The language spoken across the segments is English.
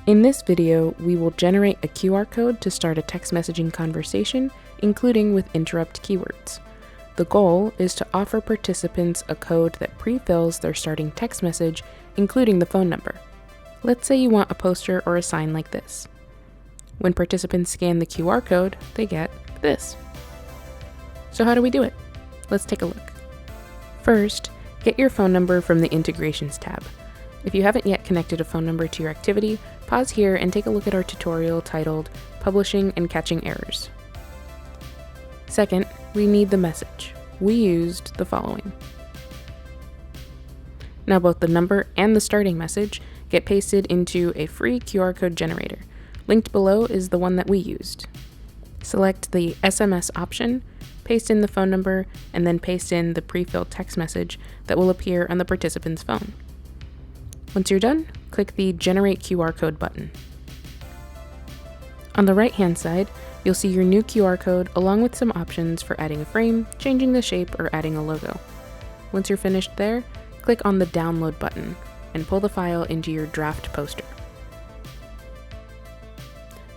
In this video, we will generate a QR code to start a text messaging conversation, including with interrupt keywords. The goal is to offer participants a code that pre-fills their starting text message, including the phone number. Let's say you want a poster or a sign like this. When participants scan the QR code, they get this. So how do we do it? Let's take a look. First, get your phone number from the Integrations tab. If you haven't yet connected a phone number to your activity, pause here and take a look at our tutorial titled Publishing and Catching Errors. Second, we need the message. We used the following. Now both the number and the starting message get pasted into a free QR code generator. Linked below is the one that we used. Select the SMS option, paste in the phone number, and then paste in the pre-filled text message that will appear on the participant's phone. Once you're done, click the Generate QR Code button. On the right-hand side, you'll see your new QR code along with some options for adding a frame, changing the shape, or adding a logo. Once you're finished there, click on the Download button and pull the file into your draft poster.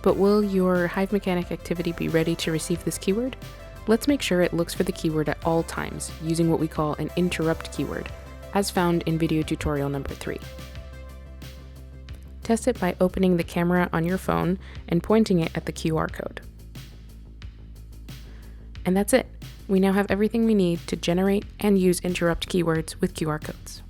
But will your Hive Mechanic activity be ready to receive this keyword? Let's make sure it looks for the keyword at all times using what we call an interrupt keyword, as found in video tutorial number 3. Test it by opening the camera on your phone and pointing it at the QR code. And that's it. We now have everything we need to generate and use interrupt keywords with QR codes.